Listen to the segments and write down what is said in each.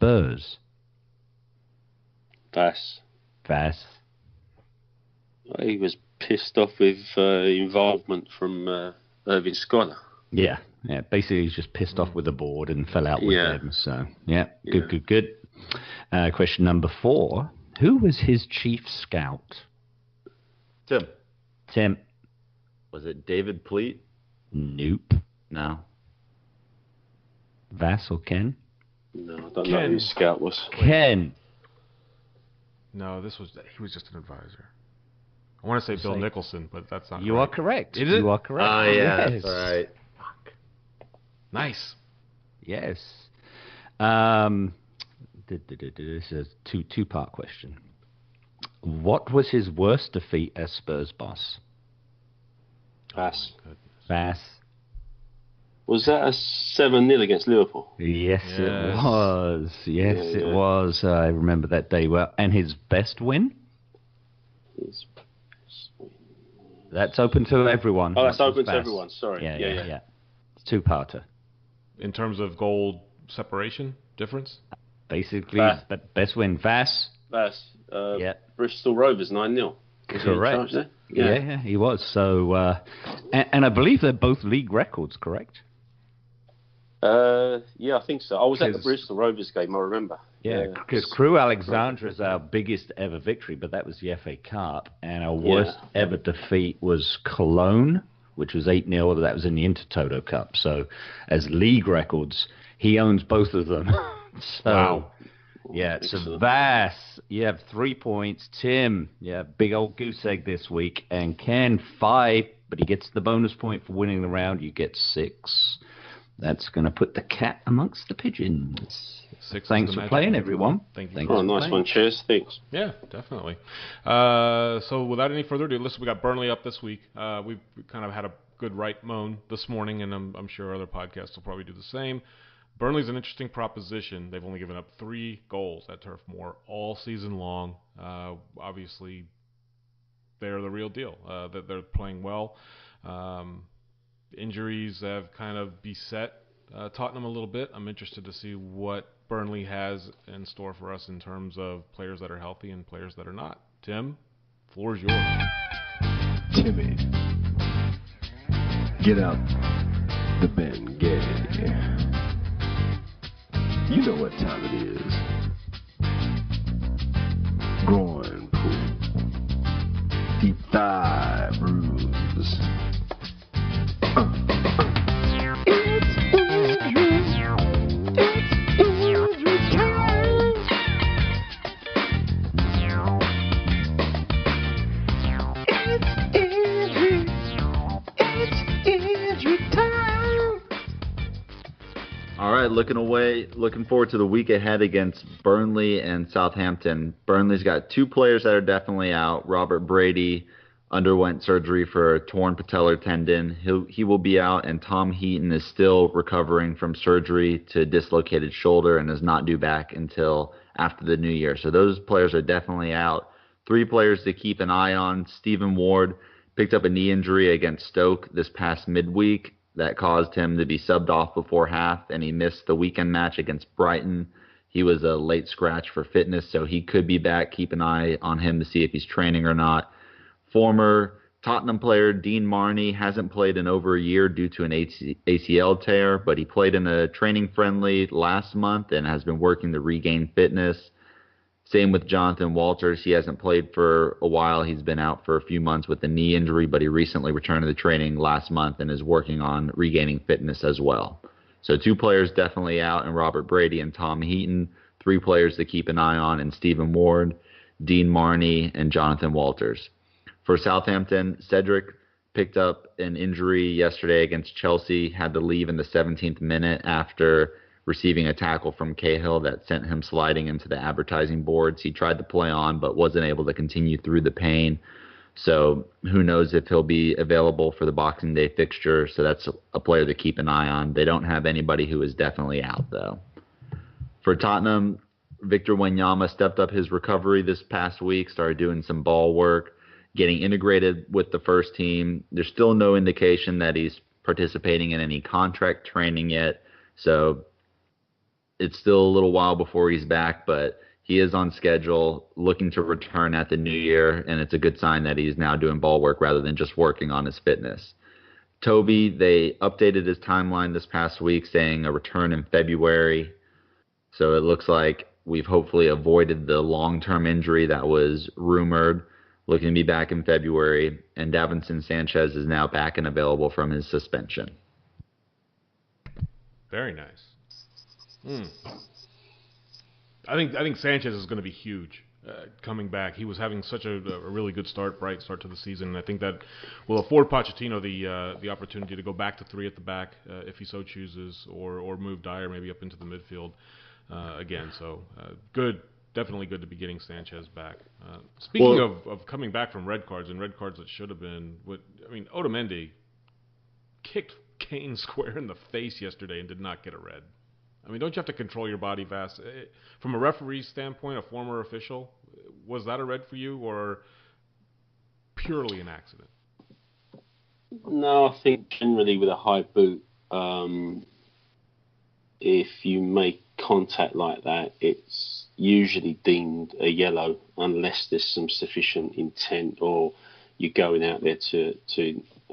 Spurs? Vass. Vass. He was pissed off with involvement from Irving Scholar. Yeah. Basically, he's just pissed off with the board and fell out with them. So, good. Question number 4. Who was his chief scout? Tim. Was it David Pleat? Nope. No. Vass or Ken? No, I don't know who his scout was. Ken. No, he was just an advisor. I want to say Bill Nicholson, but that's not You right. are correct. Is it? You are correct. Oh, yeah, yes. that's all right. Fuck. Nice. Yes. This is a two-part question. What was his worst defeat as Spurs boss? Vass. Vass. Was that a 7-0 against Liverpool? Yes, it was. Yes, it was. I remember that day well. And his best win? His best win. That's open to everyone. Oh, that's open to everyone. Sorry. Yeah. It's two-parter. In terms of goal separation difference? Basically, best win. Vass. Bristol Rovers 9-0. Correct. Yeah, he was. So, and I believe they're both league records, correct? Yeah, I think so. I was at the Bristol Rovers game, I remember. Yeah, because Crew Alexandra is our biggest ever victory, but that was the FA Cup. And our worst ever defeat was Cologne, which was 8-0. That was in the Intertoto Cup. So, as league records, he owns both of them. Wow. Yeah, so Vass, you have 3 points. Tim, big old goose egg this week. And Ken, 5, but he gets the bonus point for winning the round. You get 6. That's going to put the cat amongst the pigeons. 6. Thanks for playing, everyone. Thank you. Nice one. Cheers. Thanks. Yeah, definitely. So without any further ado, listen, we got Burnley up this week. We've kind of had a good right moan this morning, and I'm sure other podcasts will probably do the same. Burnley's an interesting proposition. They've only given up 3 goals at Turf Moor all season long. Obviously, they're the real deal. They're playing well. Injuries have kind of beset Tottenham a little bit. I'm interested to see what Burnley has in store for us in terms of players that are healthy and players that are not. Tim, floor is yours. Timmy, get out the Ben Gay. You know what time it is. Groin pull. Deep thigh bruise. All right, looking forward to the week ahead against Burnley and Southampton. Burnley's got 2 players that are definitely out. Robert Brady underwent surgery for a torn patellar tendon. He will be out, and Tom Heaton is still recovering from surgery to dislocated shoulder and is not due back until after the new year. So those players are definitely out. 3 players to keep an eye on. Stephen Ward picked up a knee injury against Stoke this past midweek. That caused him to be subbed off before half, and he missed the weekend match against Brighton. He was a late scratch for fitness, so he could be back. Keep an eye on him to see if he's training or not. Former Tottenham player Dean Marney hasn't played in over a year due to an ACL tear, but he played in a training friendly last month and has been working to regain fitness. Same with Jonathan Walters. He hasn't played for a while. He's been out for a few months with a knee injury, but he recently returned to the training last month and is working on regaining fitness as well. So 2 players definitely out, and Robert Brady and Tom Heaton. 3 players to keep an eye on, and Stephen Ward, Dean Marney, and Jonathan Walters. For Southampton, Cedric picked up an injury yesterday against Chelsea, had to leave in the 17th minute after receiving a tackle from Cahill that sent him sliding into the advertising boards. He tried to play on, but wasn't able to continue through the pain. So who knows if he'll be available for the Boxing Day fixture. So that's a player to keep an eye on. They don't have anybody who is definitely out, though. For Tottenham, Victor Wanyama stepped up his recovery this past week, started doing some ball work, getting integrated with the first team. There's still no indication that he's participating in any contract training yet. So it's still a little while before he's back, but he is on schedule, looking to return at the new year, and it's a good sign that he's now doing ball work rather than just working on his fitness. Toby, they updated his timeline this past week, saying a return in February. So it looks like we've hopefully avoided the long-term injury that was rumored, looking to be back in February. And Davinson Sanchez is now back and available from his suspension. Very nice. I think Sanchez is going to be huge coming back. He was having such a really good bright start to the season, and I think that will afford Pochettino the opportunity to go back to 3 at the back if he so chooses, or move Dyer maybe up into the midfield again. So good, definitely good to be getting Sanchez back. Speaking of coming back from red cards, and red cards that should have been, Otamendi kicked Kane square in the face yesterday and did not get a red. Don't you have to control your body, Vass? From a referee's standpoint, a former official, was that a red for you or purely an accident? No, I think generally with a high boot, if you make contact like that, it's usually deemed a yellow unless there's some sufficient intent or you're going out there to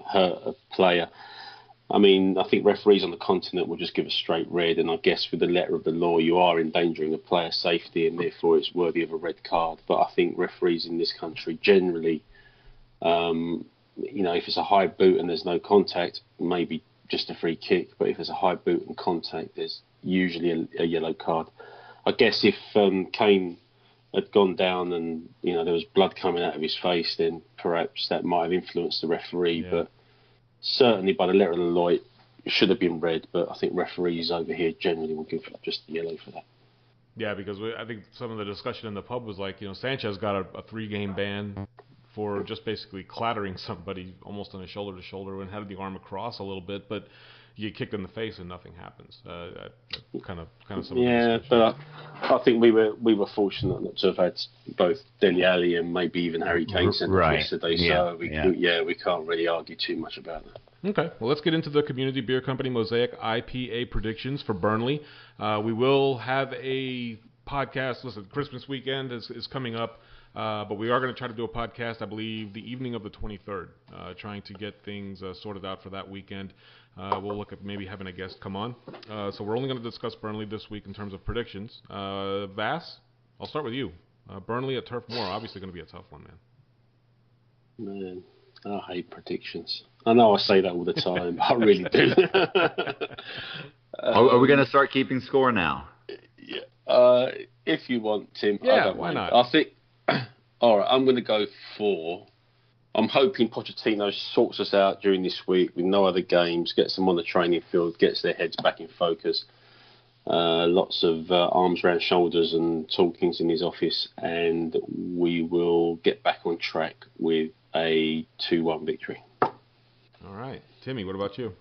hurt a player. I think referees on the continent will just give a straight red, and I guess with the letter of the law, you are endangering a player's safety, and therefore it's worthy of a red card. But I think referees in this country generally, if it's a high boot and there's no contact, maybe just a free kick. But if there's a high boot and contact, there's usually a yellow card. I guess if Kane had gone down and there was blood coming out of his face, then perhaps that might have influenced the referee. Yeah. But certainly by the letter of the law, it should have been red, but I think referees over here generally will give just yellow for that. Yeah, because I think some of the discussion in the pub was like, Sanchez got a 3-game ban for just basically clattering somebody almost on a shoulder-to-shoulder and had the arm across a little bit, but you kicked in the face and nothing happens. Kind of some yeah, of the but I think we were fortunate not to have had both Dele Alli and maybe even Harry Kane sent off yesterday, so we can't really argue too much about that. Okay, well, let's get into the Community Beer Company Mosaic IPA predictions for Burnley. We will have a podcast. Listen, Christmas weekend is coming up, but we are going to try to do a podcast, I believe, the evening of the 23rd, trying to get things sorted out for that weekend. We'll look at maybe having a guest come on. So we're only going to discuss Burnley this week in terms of predictions. Vass, I'll start with you. Burnley at Turf Moor, obviously going to be a tough one, man. Man, I hate predictions. I know I say that all the time, but I really do. Are we going to start keeping score now? Yeah. If you want, Tim. Yeah, I don't why mind. not? I think, all right, I'm going to go 4. I'm hoping Pochettino sorts us out during this week with no other games, gets them on the training field, gets their heads back in focus. Lots of arms around shoulders and talkings in his office, and we will get back on track with a 2-1 victory. All right. Timmy, what about you?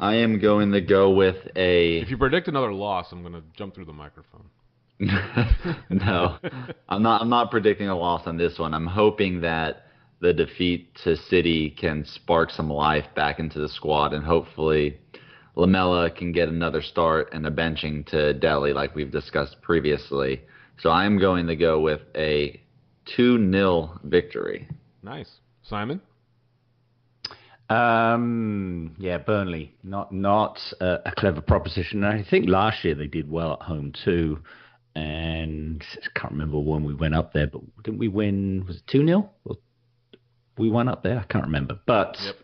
I am going to go with a... If you predict another loss, I'm going to jump through the microphone. No, I'm not predicting a loss on this one. I'm hoping that the defeat to City can spark some life back into the squad, and hopefully Lamela can get another start and a benching to Dele like we've discussed previously. So I'm going to go with a 2-0 victory. Nice. Simon? Burnley. Not a clever proposition. I think last year they did well at home too. And I can't remember when we went up there, but didn't we win? Was it 2-0? We went up there? I can't remember. But yep.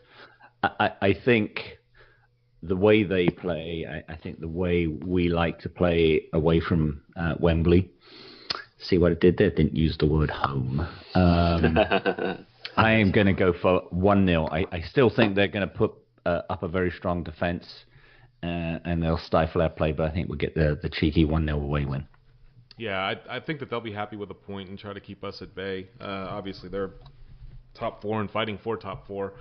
I think the way they play, I think the way we like to play away from Wembley, see what it did there? Didn't use the word home. I am going to go for 1-0. I still think they're going to put up a very strong defence and they'll stifle our play, but I think we'll get the cheeky 1-0 away win. Yeah, I think that they'll be happy with a point and try to keep us at bay. Obviously, they're top 4 and fighting for top 4.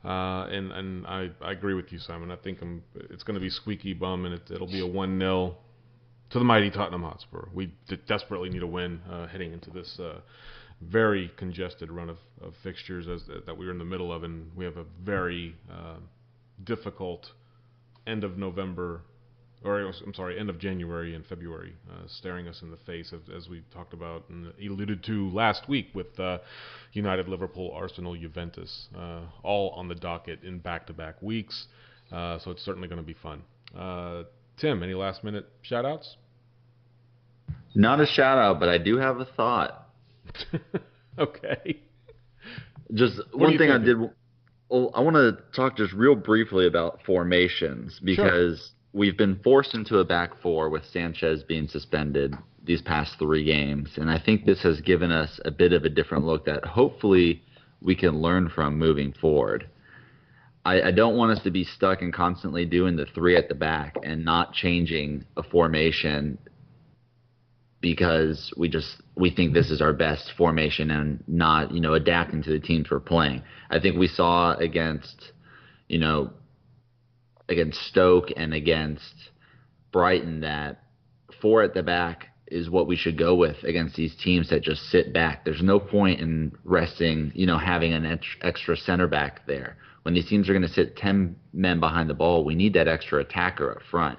And I agree with you, Simon. I think it's going to be squeaky bum, and it'll be a 1-0 to the mighty Tottenham Hotspur. We desperately need a win heading into this very congested run of fixtures that we're in the middle of, and we have a very difficult end of November I'm sorry, end of January and February, staring us in the face, as we talked about and alluded to last week with United, Liverpool, Arsenal, Juventus, all on the docket in back-to-back weeks. So it's certainly going to be fun. Tim, any last-minute shout-outs? Not a shout-out, but I do have a thought. Okay. Just one thing I did. Well, I want to talk just real briefly about formations because we've been forced into a back four with Sanchez being suspended these past 3 games. And I think this has given us a bit of a different look that hopefully we can learn from moving forward. I don't want us to be stuck in constantly doing the 3 at the back and not changing a formation because we think this is our best formation and not, adapting to the teams we're playing. I think we saw against Stoke and against Brighton that 4 at the back is what we should go with against these teams that just sit back. There's no point in resting, having an extra center back there. When these teams are going to sit 10 men behind the ball, we need that extra attacker up front.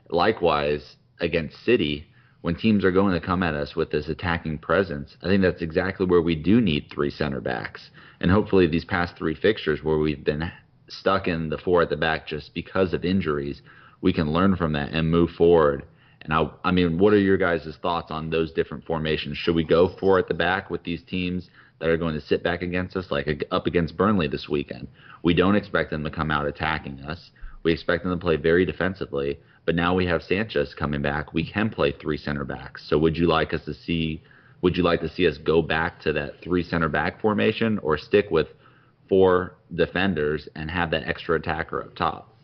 Likewise, against City, when teams are going to come at us with this attacking presence, I think that's exactly where we do need 3 center backs. And hopefully these past 3 fixtures where we've been stuck in the 4 at the back just because of injuries, we can learn from that and move forward. And I mean, what are your guys' thoughts on those different formations? Should we go 4 at the back with these teams that are going to sit back against us, like up against Burnley this weekend? We don't expect them to come out attacking us. We expect them to play very defensively. But now we have Sanchez coming back. We can play 3 center backs. So would you like to see us go back to that 3 center back formation or stick with 4 defenders and have that extra attacker up top?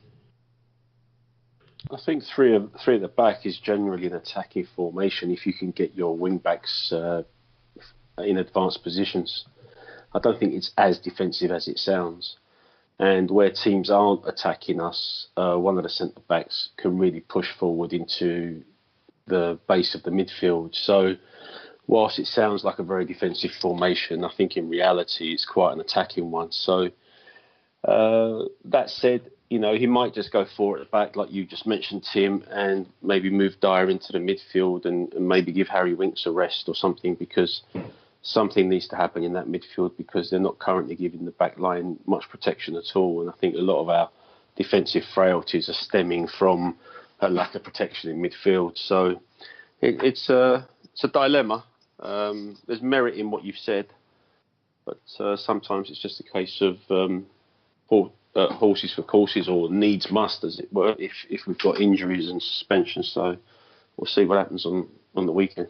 I think three at the back is generally an attacking formation if you can get your wing backs in advanced positions. I don't think it's as defensive as it sounds. And where teams aren't attacking us, one of the centre backs can really push forward into the base of the midfield. So whilst it sounds like a very defensive formation, I think in reality it's quite an attacking one. So that said, he might just go 4 at the back, like you just mentioned, Tim, and maybe move Dyer into the midfield and maybe give Harry Winks a rest or something, because something needs to happen in that midfield because they're not currently giving the back line much protection at all. And I think a lot of our defensive frailties are stemming from a lack of protection in midfield. So it's a dilemma. There's merit in what you've said, but sometimes it's just a case of horses for courses, or needs must, as it were, if we've got injuries and suspension. So we'll see what happens on the weekend.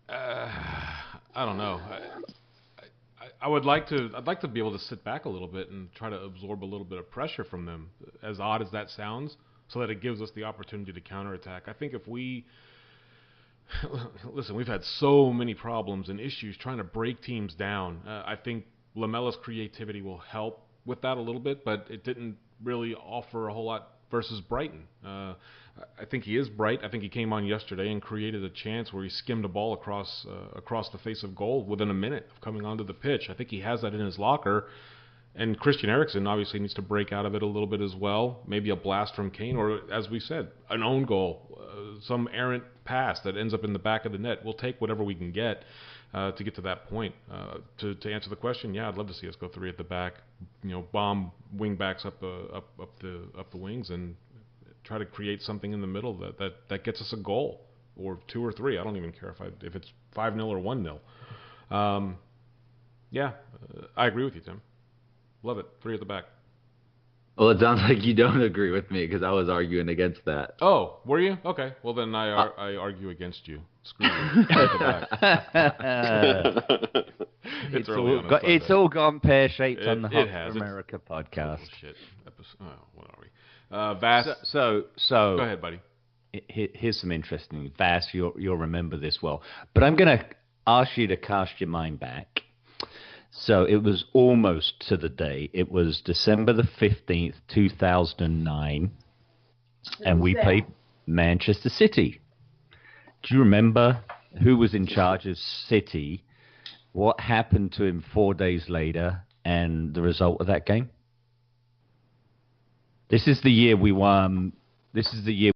I don't know. I'd like to be able to sit back a little bit and try to absorb a little bit of pressure from them, as odd as that sounds, so that it gives us the opportunity to counterattack. I think if we listen, we've had so many problems and issues trying to break teams down. I think Lamella's creativity will help with that a little bit, but it didn't really offer a whole lot versus Brighton. I think he is bright. I think he came on yesterday and created a chance where he skimmed a ball across the face of goal within a minute of coming onto the pitch. I think he has that in his locker. And Christian Eriksen obviously needs to break out of it a little bit as well. Maybe a blast from Kane, or, as we said, an own goal, some errant pass that ends up in the back of the net. We'll take whatever we can get to get to that point. To answer the question, yeah, I'd love to see us go 3 at the back, bomb wing backs up the wings and try to create something in the middle that gets us a goal, or 2 or 3. I don't even care if it's 5-0 or 1-0. Yeah, I agree with you, Tim. Love it. 3 at the back. Well, it sounds like you don't agree with me because I was arguing against that. Oh, were you? Okay. Well, then I argue against you. Screw you. 3 at the back. It's all gone pear-shaped on the Hot for America podcast. Oh, shit. What are we? Vass. So go ahead, buddy. Here's some interesting. Vass, you'll remember this well. But I'm going to ask you to cast your mind back. So it was almost to the day. It was December the 15th, 2009, and we played Manchester City. Do you remember who was in charge of City, what happened to him 4 days later, and the result of that game? This is the year we won. This is the year